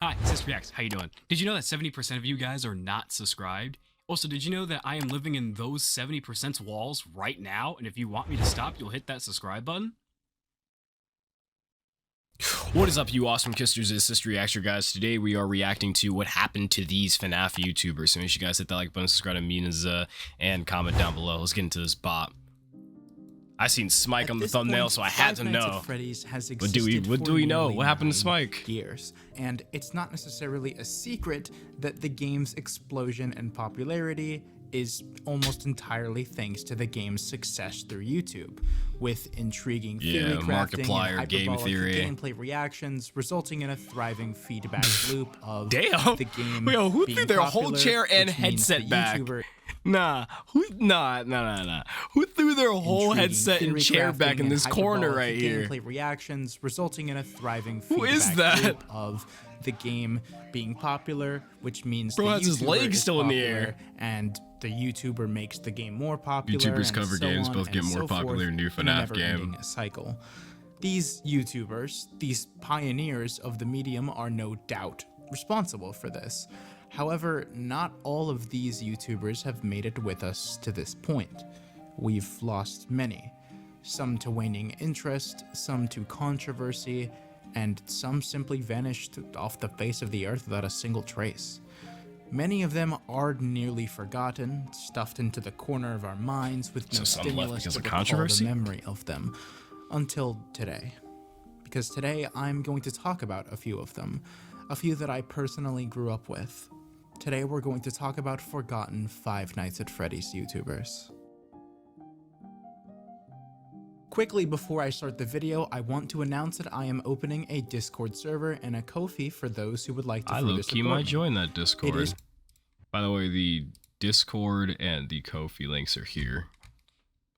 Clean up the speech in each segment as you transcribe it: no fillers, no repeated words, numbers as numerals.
Hi, CistReactZ. How you doing? Did you know that 70% of you guys are not subscribed? Also, did you know that I am living in those 70%'s walls right now, and if you want me to stop, you'll hit that subscribe button? What is up, you awesome kissers? It's CistReactZ, guys. Today we are reacting to what happened to these FNAF YouTubers. So make sure you guys hit that like button, subscribe to minaxa, and comment down below. Let's get into this bop. I seen Smike on the thumbnail, so I had to know. What do we know? What happened to Smike? Years, and it's not necessarily a secret that the game's explosion and popularity is almost entirely thanks to the game's success through YouTube, with intriguing theory crafting and hyperbolic gameplay reactions, resulting in a thriving feedback loop of the game. Yo, who threw their popular, whole chair and headset back? Who threw their whole headset and chair back in this corner right here? Gameplay reactions, resulting in a thriving Who feedback is that? loop of the game being popular, which means Bro the has his YouTuber legs is still in the popular, air, and the YouTuber makes the game more popular. YouTubers cover and so games, on both and get more so popular. forth, New in a FNAF game. never-ending cycle. These YouTubers, these pioneers of the medium, are no doubt responsible for this. However, not all of these YouTubers have made it with us to this point. We've lost many, some to waning interest, some to controversy, and some simply vanished off the face of the earth without a single trace. Many of them are nearly forgotten, stuffed into the corner of our minds with no stimulus to recall the memory of them, until today. Because today I'm going to talk about a few of them, a few that I personally grew up with. Today we're going to talk about forgotten Five Nights at Freddy's YouTubers. Quickly before I start the video, I want to announce that I am opening a Discord server and a Ko-fi for those who would like to further support me. might join that Discord. By the way, the Discord and the Ko-fi links are here.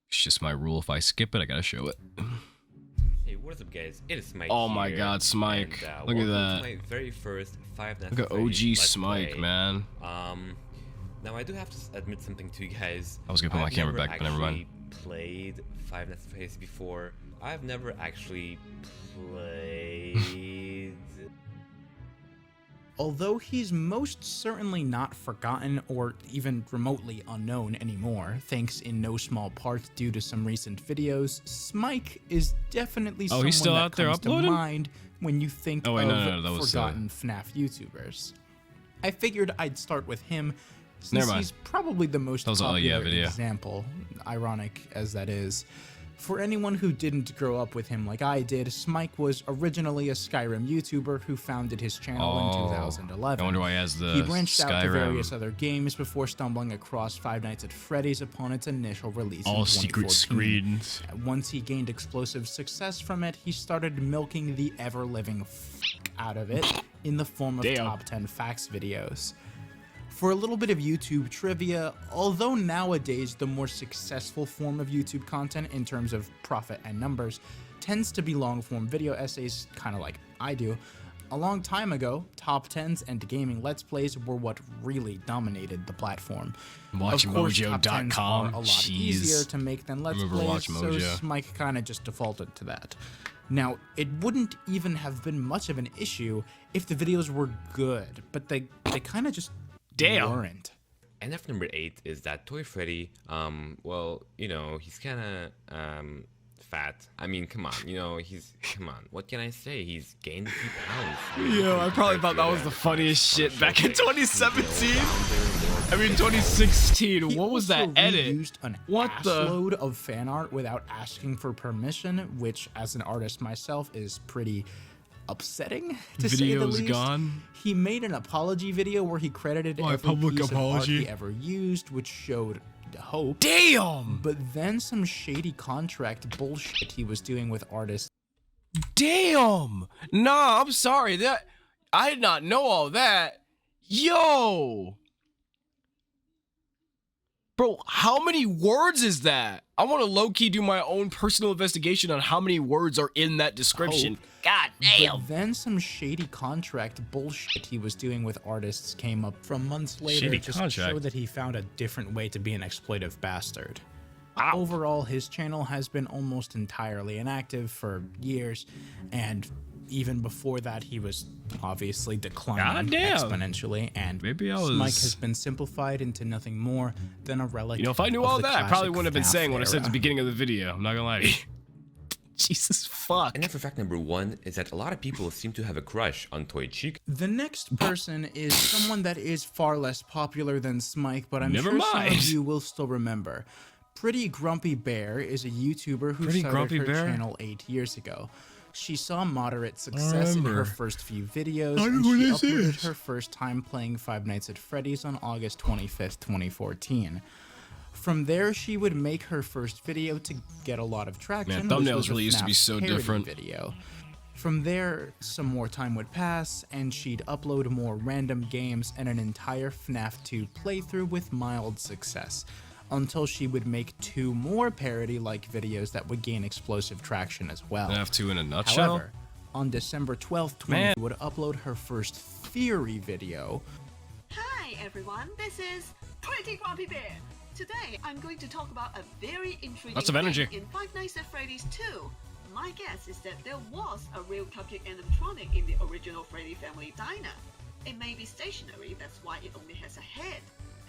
It's just my rule. If I skip it, I gotta show it. Hey, what's up, guys? It is Smike. Oh my God, Smike! Look at that. My very first Five Nights Look at OG Smike, man. Now I do have to admit something to you guys. I was gonna put my camera back, but never mind. Played Five Nights at Freddy's before. I've never actually played. Although he's most certainly not forgotten or even remotely unknown anymore, thanks in no small part due to some recent videos, Smike is definitely someone he's still that out there comes uploading? to mind when you think of that was, forgotten FNAF YouTubers. I figured I'd start with him since he's probably the most popular example, ironic as that is. For anyone who didn't grow up with him like I did, Smike was originally a Skyrim YouTuber who founded his channel in 2011. I wonder why he has the He branched out to Skyrim. various other games before stumbling across Five Nights at Freddy's upon its initial release in 2014. secret screens. Once he gained explosive success from it, he started milking the ever-living out of it in the form of top 10 facts videos. For a little bit of YouTube trivia, although nowadays the more successful form of YouTube content in terms of profit and numbers tends to be long-form video essays, kind of like I do, a long time ago, top 10s and gaming let's plays were what really dominated the platform. WatchMojo.com. A lot easier to make than let's plays, so Smike kind of just defaulted to that. Now, it wouldn't even have been much of an issue if the videos were good, but they kind of just weren't. And after number 8 is that Toy Freddy. Well, you know, he's kind of fat. I mean, come on, you know, come on. What can I say? He's gained a few pounds. Yo, I probably thought that was the funniest shit back in 2017. I mean, 2016. What was that edit? Used an load of fan art without asking for permission, which, as an artist myself, is pretty upsetting to say the least. Gone. He made an apology video where he credited every piece of art he ever used, which showed hope. Damn! But then some shady contract bullshit he was doing with artists. Damn! Nah, I'm sorry. That I did not know all that. Yo! Bro, how many words is that? I want to low-key do my own personal investigation on how many words are in that description. God damn. But then some shady contract bullshit he was doing with artists came up from months later to show that he found a different way to be an exploitive bastard. Wow. Overall, his channel has been almost entirely inactive for years, and even before that, he was obviously declining Goddamn. exponentially, and Maybe I was... Smike has been simplified into nothing more than a relic. You know, if I knew of all the that, I probably classic wouldn't have been FNAF saying what I said at the era. beginning of the video. I'm not gonna lie to you. Jesus fuck. And for fact number 1 is that a lot of people seem to have a crush on Toy Chica. The next person is someone that is far less popular than Smike, but I'm Never sure some mind. of you will still remember. Pretty Grumpy Bear is a YouTuber who started her channel 8 years ago. She saw moderate success in her first few videos, and she uploaded her first time playing Five Nights at Freddy's on August 25th, 2014. From there, she would make her first video to get a lot of traction. Man, thumbnails which was a really used to be FNAF so parody different. Video. From there, some more time would pass, and she'd upload more random games and an entire FNAF 2 playthrough with mild success, until she would make 2 more parody-like videos that would gain explosive traction as well. FNAF 2 in a nutshell? However, on December 12th, 2020, would upload her first theory video. Hi everyone, this is Pretty Grumpy Bear. Today I'm going to talk about a very intriguing Lots of energy. thing in Five Nights at Freddy's 2. My guess is that there was a real cupcake animatronic in the original Freddy family diner. It may be stationary, that's why it only has a head.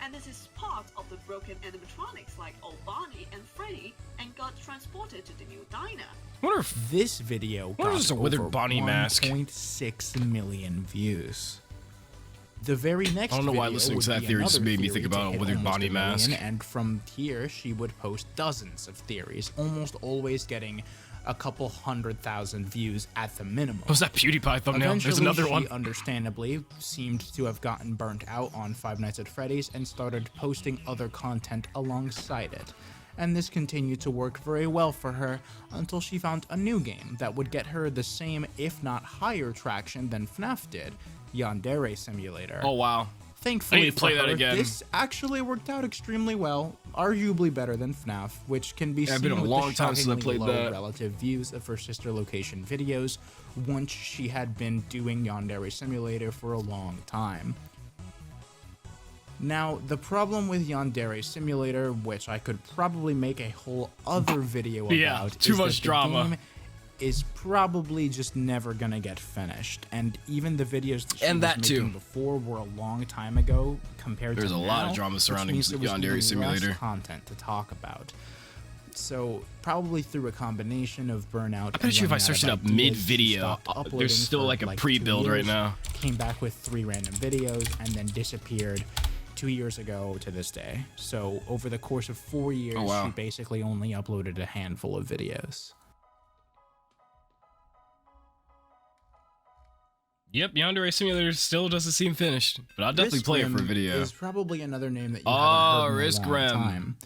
And this is part of the broken animatronics like old Barney and Freddy, and got transported to the new diner. I wonder if This video What got is a withered over Bonnie mask? 1.6 million views. The very next I don't know why video listening would to that be theory just another made me theory think to about a hit withered almost Bonnie 1 million, mask. and from here she would post dozens of theories, almost always getting a couple 100,000 views at the minimum. was that PewDiePie thumbnail? There's Eventually, another one. she understandably seemed to have gotten burnt out on Five Nights at Freddy's and started posting other content alongside it. And this continued to work very well for her until she found a new game that would get her the same, if not higher, traction than FNAF did, Yandere Simulator. Oh wow. Thankfully I need to play for that her, again. this actually worked out extremely well, arguably better than FNAF, which can be Yeah, it's seen been a with long the time since I shockingly played low that. relative views of her sister location videos once she had been doing Yandere Simulator for a long time. Now, the problem with Yandere Simulator, which I could probably make a whole other video about, Yeah, too is much that the drama. game is probably just never gonna get finished, and even the videos that she And was that too. making before were a long time ago compared There's to a lot of now, drama which surrounding means there was Yandere even less Simulator. content to talk about. So probably through a combination of burnout. I bet you if I searched it up mid-video, there's there's still like a pre-build right now. Came back with 3 random videos and then disappeared 2 years ago to this day. So over the course of 4 years, Oh, wow. she basically only uploaded a handful of videos. Yep, Yandere Simulator still doesn't seem finished, but I'll definitely play it for a video. Is probably another name that you Oh, haven't heard in a Risk long Rem. time.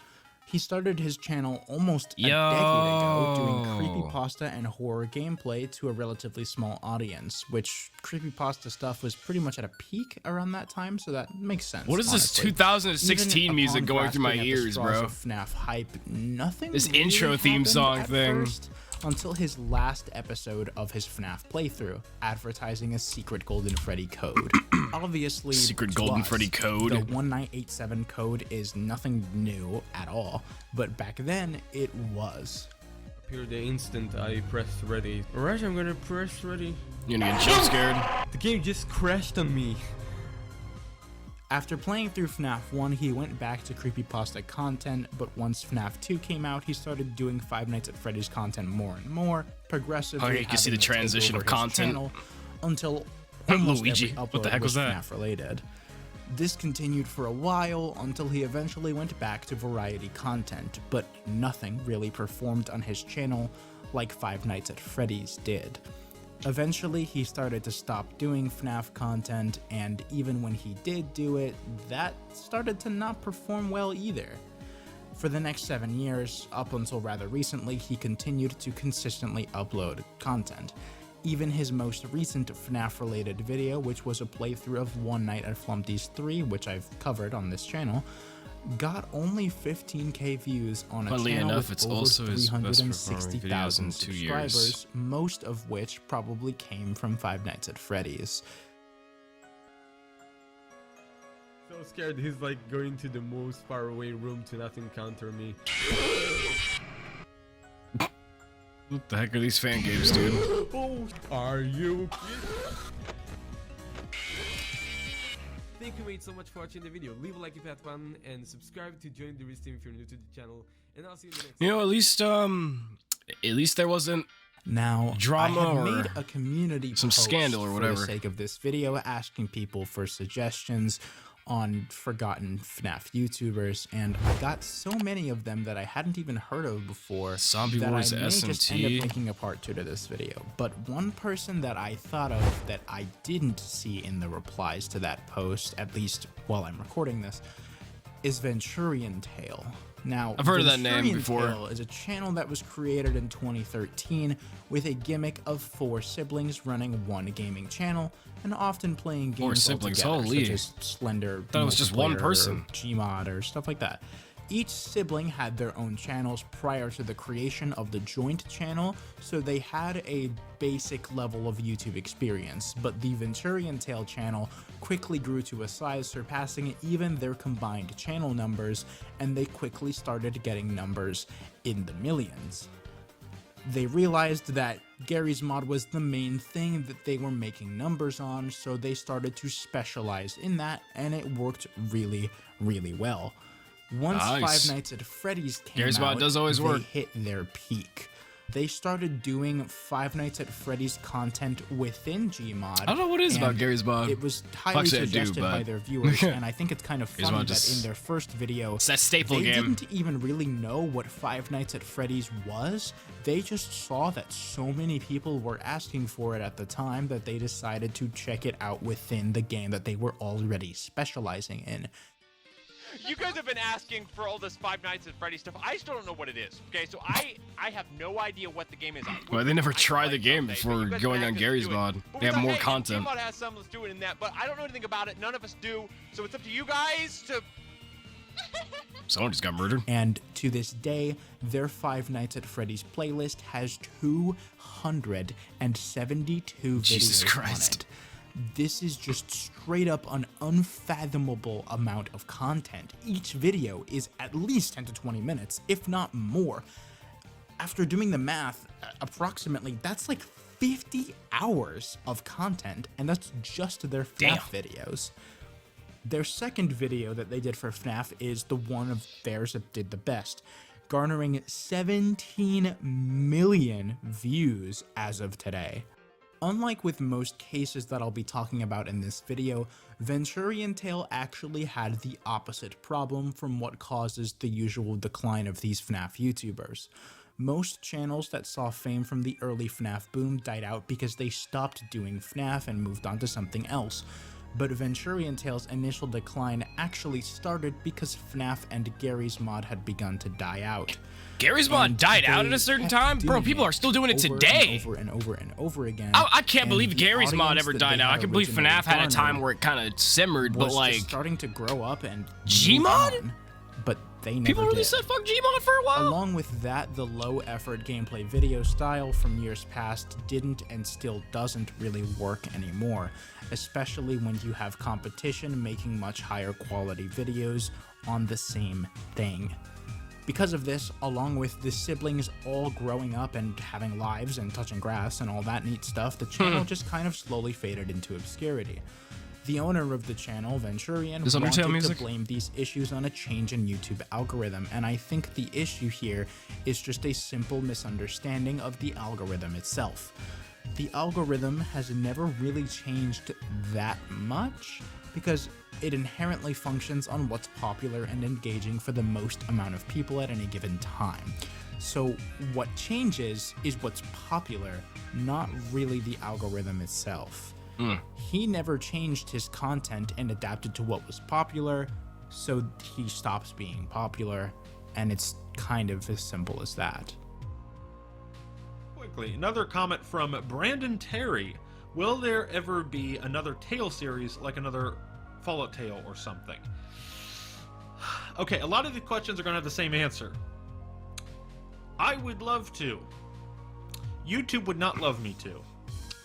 He started his channel almost a decade ago doing Yo. creepypasta and horror gameplay to a relatively small audience, which creepypasta stuff was pretty much at a peak around that time, so that makes sense. What is this honestly. 2016 Even music upon going through my grasping at the ears, straws bro? of FNAF hype, nothing This really intro theme happened song at thing. first, until his last episode of his FNAF playthrough, advertising a secret Golden Freddy code. Obviously, Secret to Golden us, Freddy code. The 1987 code is nothing new at all, but back then it was. Appeared the instant I pressed ready. Alright, I'm gonna press ready. You're gonna get jump scared. The game just crashed on me. After playing through FNAF 1, he went back to creepypasta content, but once FNAF 2 came out, he started doing Five Nights at Freddy's content more and more, progressively. Oh, yeah, you can see the having it take transition over of his content. channel Until almost Luigi, every upload what the heck was that? FNAF related. This continued for a while until he eventually went back to variety content, but nothing really performed on his channel like Five Nights at Freddy's did. Eventually, he started to stop doing FNAF content, and even when he did do it, that started to not perform well either. For the next 7 years, up until rather recently, he continued to consistently upload content. Even his most recent FNAF-related video, which was a playthrough of One Night at Flumpty's 3, which I've covered on this channel, got only 15k views on a Funnily channel enough, with it's over also his best performing videos 360,000 in 2 years. subscribers, most of which probably came from Five Nights at Freddy's. So scared he's like going to the most far away room to not encounter me. What the heck are these fan games, dude? Oh, Are you kidding? Thank you mate so much for watching the video. Leave a like if you had fun and subscribe to join the Riz team if you're new to the channel. And I'll see you in the next You know, at least there wasn't Now, drama I have or made a community some post scandal or for whatever. the sake of this video, asking people for suggestions on forgotten FNAF YouTubers, and I got so many of them that I hadn't even heard of before Zombie that Wars I may just end up SMT. making a part 2 to this video. But one person that I thought of that I didn't see in the replies to that post, at least while I'm recording this, is Venturian Tale. Now, I've heard of that name Venturian before. Tale is a channel that was created in 2013 with a gimmick of 4 siblings running one gaming channel and often playing games 4 siblings, altogether, holy. such as Slender, Thought it was just one Multiplayer, person. or Gmod, or stuff like that. Each sibling had their own channels prior to the creation of the joint channel, so they had a basic level of YouTube experience, but the Venturian Tale channel quickly grew to a size surpassing even their combined channel numbers, and they quickly started getting numbers in the millions. They realized that Gary's Mod was the main thing that they were making numbers on, so they started to specialize in that, and it worked really, really well. Once Nice. Five Nights at Freddy's came Gary's Mod out, does always they work. hit their peak. They started doing Five Nights at Freddy's content within Gmod. I don't know what it is about and Gary's Mod. It was highly Actually, I do, suggested by but- their viewers, and I think it's kind of Gary's funny Mod that just- in their first video, It's that staple they game. didn't even really know what Five Nights at Freddy's was. They just saw that so many people were asking for it at the time that they decided to check it out within the game that they were already specializing in. You guys have been asking for all this Five Nights at Freddy's stuff. I still don't know what it is. Okay, so I have no idea what the game is. Well, they never I can try play the game someday, before but you guys going have on to Gary's do it. Mod. But They we have thought, more hey, content. Gmod has some. Let's do it in that. But I don't know anything about it. None of us do. So it's up to you guys to. Someone just got murdered. And to this day, their Five Nights at Freddy's playlist has 272 Jesus videos Christ. on it. This is just straight up an unfathomable amount of content. Each video is at least 10 to 20 minutes, if not more. After doing the math, approximately, that's like 50 hours of content, and that's just their FNAF videos. Their second video that they did for FNAF is the one of theirs that did the best, garnering 17 million views as of today. Unlike with most cases that I'll be talking about in this video, Venturian Tale actually had the opposite problem from what causes the usual decline of these FNAF YouTubers. Most channels that saw fame from the early FNAF boom died out because they stopped doing FNAF and moved on to something else. But Venturian Tale's initial decline actually started because FNAF and Gary's Mod had begun to die out. Gary's Mod And died out they at a certain kept time? Bro, doing people it are still doing it over today. And over and over and over again. I can't And believe the Gary's Mod audience ever that died they out. I had can believe originally FNAF had a time garnered where it kind of simmered, but was like, just starting to grow up and Gmod? move on, but they never people really did. said fuck Gmod for a while. Along with that, the low-effort gameplay video style from years past didn't and still doesn't really work anymore, especially when you have competition making much higher quality videos on the same thing. Because of this, along with the siblings all growing up and having lives and touching grass and all that neat stuff, the channel just kind of slowly faded into obscurity. The owner of the channel, Venturian, Is Undertale wanted music? to blame these issues on a change in YouTube algorithm, and I think the issue here is just a simple misunderstanding of the algorithm itself. The algorithm has never really changed that much, because it inherently functions on what's popular and engaging for the most amount of people at any given time. So what changes is what's popular, not really the algorithm itself. He never changed his content and adapted to what was popular, so he stops being popular, and it's kind of as simple as that. Quickly, another comment from Brandon Terry. Will there ever be another Tale series like another Fallout Tale or something? Okay, a lot of the questions are going to have the same answer. I would love to. YouTube would not love me to.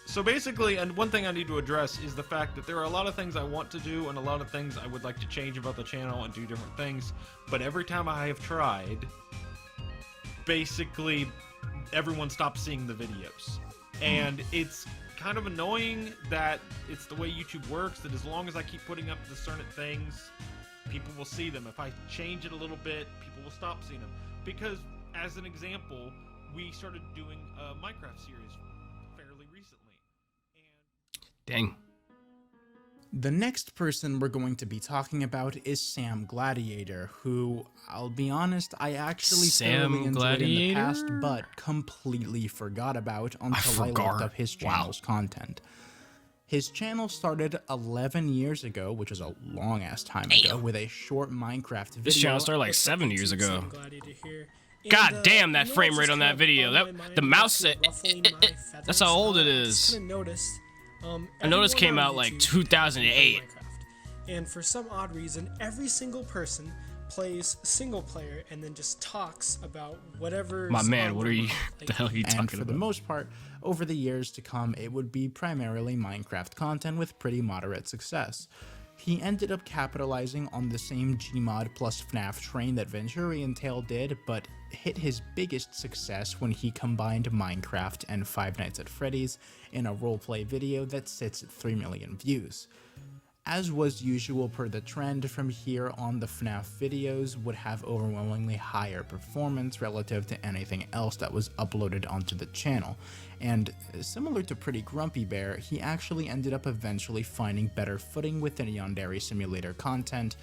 So basically, and one thing I need to address is the fact that there are a lot of things I want to do and a lot of things I would like to change about the channel and do different things, but every time I have tried, basically everyone stops seeing the videos. And it's kind of annoying that it's the way YouTube works, that as long as I keep putting up the certain things, people will see them. If I change it a little bit, people will stop seeing them. Because, as an example, we started doing a Minecraft series fairly recently. Dang. The next person we're going to be talking about is Sam Gladiator, who, I'll be honest, I actually Sam thoroughly enjoyed in the past, Gladiator? but completely forgot about until I looked forgot. up his Wow. channel's content. His channel started 11 years ago, which is a long-ass time ago, with a short Minecraft video. This channel started like 7 years ago. Sam Gladiator here. God And, damn, that you know frame what's rate just on kind that of video. on That my mind the mouse after said ruffling my that's feathers? how old it I is. just kind of noticed. I noticed everyone came on out like YouTube 2008. plays Minecraft. And for some odd reason, every single person plays single player and then just talks about whatever. My man, what are you? The hell are you And talking for the about? most part, over the years to come, it would be primarily Minecraft content with pretty moderate success. He ended up capitalizing on the same Gmod plus FNAF train that Venturian Tale did, but hit his biggest success when he combined Minecraft and Five Nights at Freddy's in a roleplay video that sits at 3 million views. As was usual per the trend from here on, the FNAF videos would have overwhelmingly higher performance relative to anything else that was uploaded onto the channel, and similar to Pretty Grumpy Bear, he actually ended up eventually finding better footing with the Yandere Simulator content,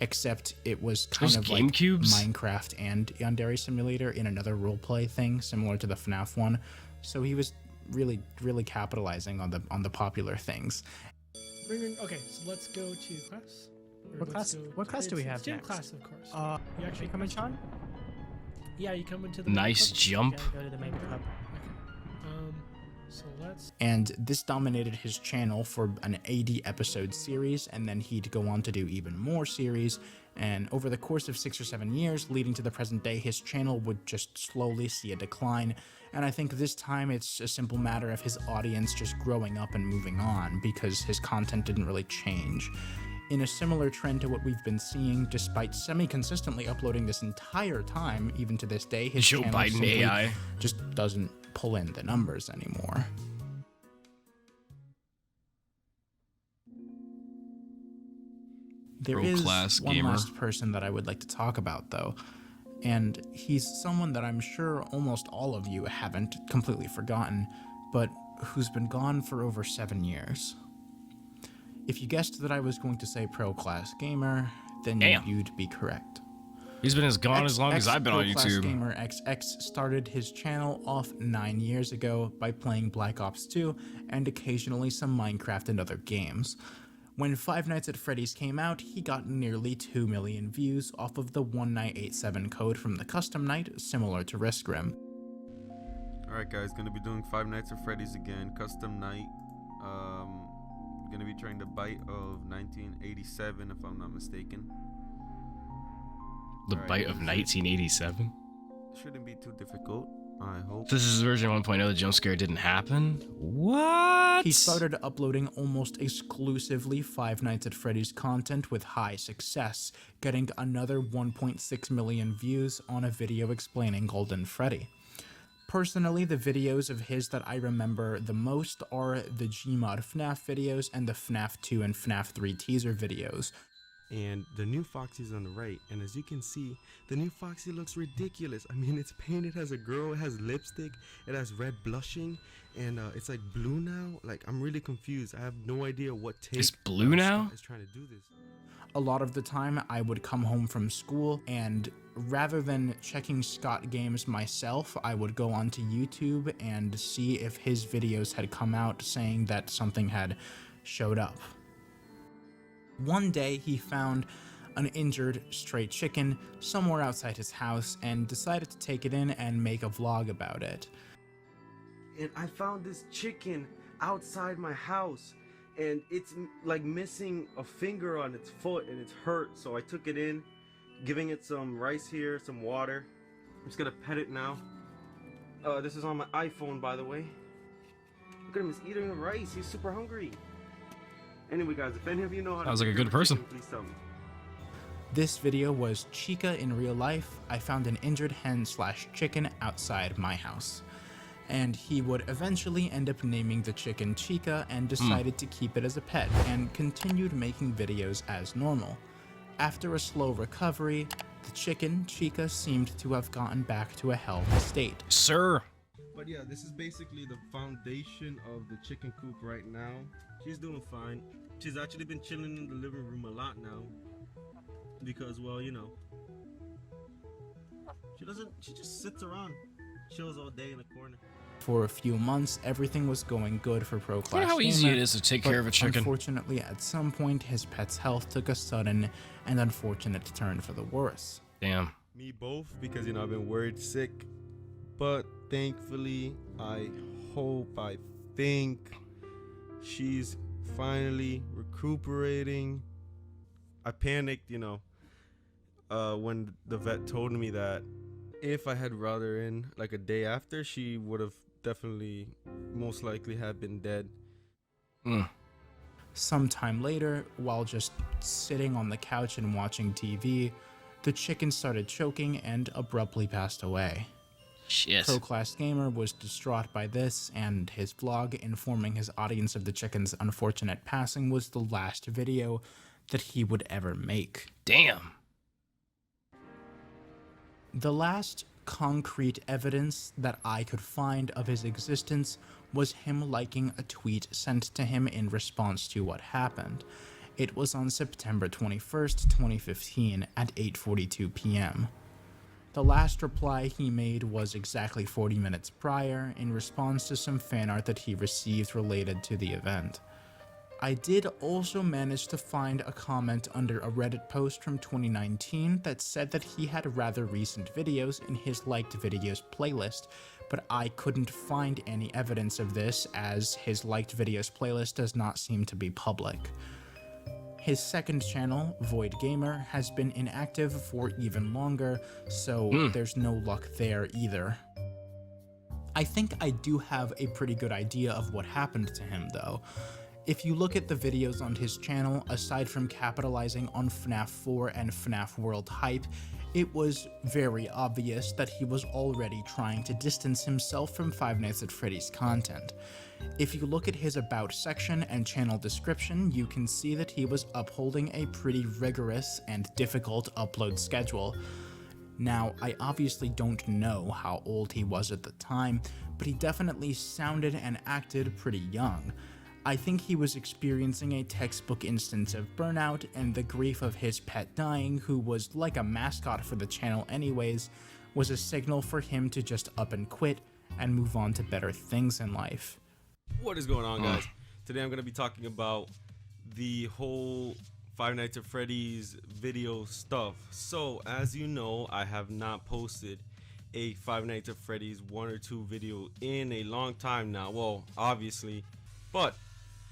except it was kind Those of like GameCubes? Minecraft and Yandere Simulator in another roleplay thing similar to the FNAF one, so he was really capitalizing on the popular things. Okay, so let's go to class. Or What let's class- go- what class do we it's have gym next? class, of course. You actually coming, Sean? Yeah, you come into the Nice main club? jump. Yeah, go to the main club. So let's. And this dominated his channel for an 80 episode series, and then he'd go on to do even more series, and over the course of 6 or 7 years leading to the present day, his channel would just slowly see a decline, and I think this time it's a simple matter of his audience just growing up and moving on, because his content didn't really change. In a similar trend to what we've been seeing, despite semi-consistently uploading this entire time, even to this day, his Joe channel Biden simply AI. just doesn't pull in the numbers anymore. There is Pro-class one gamer. last person that I would like to talk about, though, and he's someone that I'm sure almost all of you haven't completely forgotten, but who's been gone for over 7 years. If you guessed that I was going to say pro-class gamer, then Damn. you'd be correct. He's been as gone as long as I've been on Pro-class YouTube. Gamer XX started his channel off 9 years ago by playing Black Ops 2 and occasionally some Minecraft and other games. When Five Nights at Freddy's came out, he got nearly 2 million views off of the 1987 code from the custom night, similar to Riskrim. Alright guys, gonna be doing Five Nights at Freddy's again, custom night. Gonna be trying the bite of 1987 if I'm not mistaken. The Alright, bite of this is- 1987. Shouldn't be too difficult, I hope. This is version 1.0. The jump scare didn't happen. What? He started uploading almost exclusively Five Nights at Freddy's content with high success, getting another 1.6 million views on a video explaining Golden Freddy. Personally, the videos of his that I remember the most are the Gmod FNAF videos and the FNAF 2 and FNAF 3 teaser videos. And the new Foxy's on the right, and as you can see, the new Foxy looks ridiculous. I mean, it's painted as a girl, it has lipstick, it has red blushing, and it's like blue now. Like, I'm really confused. I have no idea what take It's blue now? Scott is trying to do this. A lot of the time, I would come home from school, and rather than checking Scott games myself, I would go onto YouTube and see if his videos had come out saying that something had showed up. One day, he found an injured stray chicken somewhere outside his house and decided to take it in and make a vlog about it. And I found this chicken outside my house, and it's like missing a finger on its foot and it's hurt, so I took it in, giving it some rice here, some water. I'm just gonna pet it now. This is on my iPhone, by the way. Look at him, he's eating the rice. He's super hungry. Anyway guys, if any of you know how to Sounds like a take care good of a person. chicken, please tell me. This video was Chica in real life. I found an injured hen/chicken outside my house. and he would eventually end up naming the chicken Chica and decided to keep it as a pet and continued making videos as normal. After a slow recovery, the chicken Chica seemed to have gotten back to a healthy state. Sir. But yeah, this is basically the foundation of the chicken coop right now. She's doing fine. She's actually been chilling in the living room a lot now. Because, well, you know, she just sits around, chills all day in a corner. For a few months, everything was going good for Pro Class how easy Gamer, it is to take but care of a chicken. Unfortunately, at some point, his pet's health took a sudden and unfortunate turn for the worse. Damn. Me both, because, you know, I've been worried sick. But thankfully, I think she's finally recuperating. I panicked, you know, when the vet told me that if I had brought her in like a day after, she would have definitely, most likely, have been dead. Sometime later, while just sitting on the couch and watching TV, the chicken started choking and abruptly passed away. Shit. Pro Class Gamer was distraught by this, and his vlog informing his audience of the chicken's unfortunate passing was the last video that he would ever make. Damn. The last concrete evidence that I could find of his existence was him liking a tweet sent to him in response to what happened. It was on September 21st, 2015 at 8:42 p.m. The last reply he made was exactly 40 minutes prior in response to some fan art that he received related to the event. I did also manage to find a comment under a Reddit post from 2019 that said that he had rather recent videos in his liked videos playlist, but I couldn't find any evidence of this as his liked videos playlist does not seem to be public. His second channel, Void Gamer, has been inactive for even longer, so there's no luck there either. I think I do have a pretty good idea of what happened to him though. If you look at the videos on his channel, aside from capitalizing on FNAF 4 and FNAF World hype, it was very obvious that he was already trying to distance himself from Five Nights at Freddy's content. If you look at his About section and channel description, you can see that he was upholding a pretty rigorous and difficult upload schedule. Now, I obviously don't know how old he was at the time, but he definitely sounded and acted pretty young. I think he was experiencing a textbook instance of burnout, and the grief of his pet dying, who was like a mascot for the channel anyways, was a signal for him to just up and quit and move on to better things in life. What is going on, guys? Today I'm going to be talking about the whole Five Nights at Freddy's video stuff. So, as you know, I have not posted a Five Nights at Freddy's 1 or 2 video in a long time now. Well, obviously, but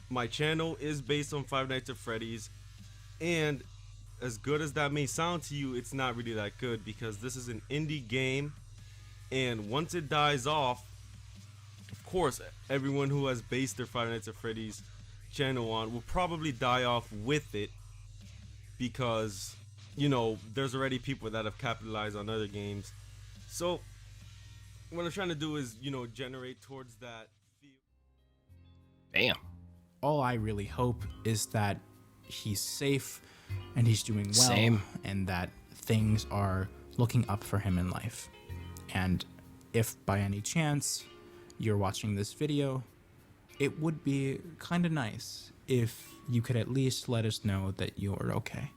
my channel is based on Five Nights at Freddy's, and as good as that may sound to you, it's not really that good because this is an indie game, and once it dies off, of course, everyone who has based their Five Nights at Freddy's channel on will probably die off with it because, you know, there's already people that have capitalized on other games. So what I'm trying to do is, you know, generate towards that feel. Damn. All I really hope is that he's safe and he's doing well. Same. And that things are looking up for him in life. And if by any chance you're watching this video, it would be kind of nice if you could at least let us know that you're okay.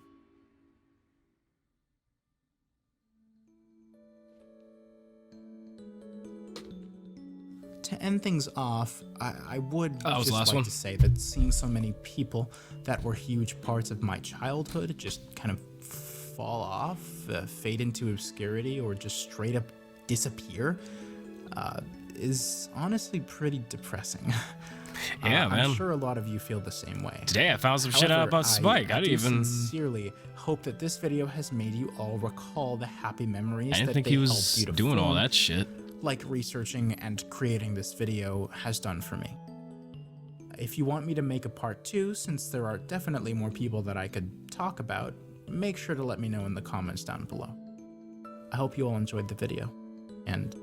To end things off, I would just like to say that seeing so many people that were huge parts of my childhood just kind of fall off, fade into obscurity, or just straight up disappear is honestly pretty depressing. Yeah, man. I'm sure a lot of you feel the same way. Today I found some shit out about Spike. I didn't even sincerely hope that this video has made you all recall the happy memories I didn't that think they he helped was you to doing all form, that shit. like researching and creating this video has done for me. If you want me to make a part 2, since there are definitely more people that I could talk about, make sure to let me know in the comments down below. I hope you all enjoyed the video, and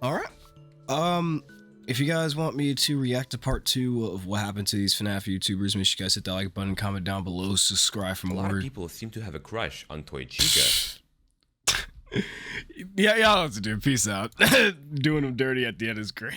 All right. If you guys want me to react to part 2 of what happened to these FNAF YouTubers, make sure you guys hit that like button, comment down below, subscribe for A lot more. of people seem to have a crush on Toy Chica. Yeah, y'all have to do. Peace out. Doing them dirty at the end is great.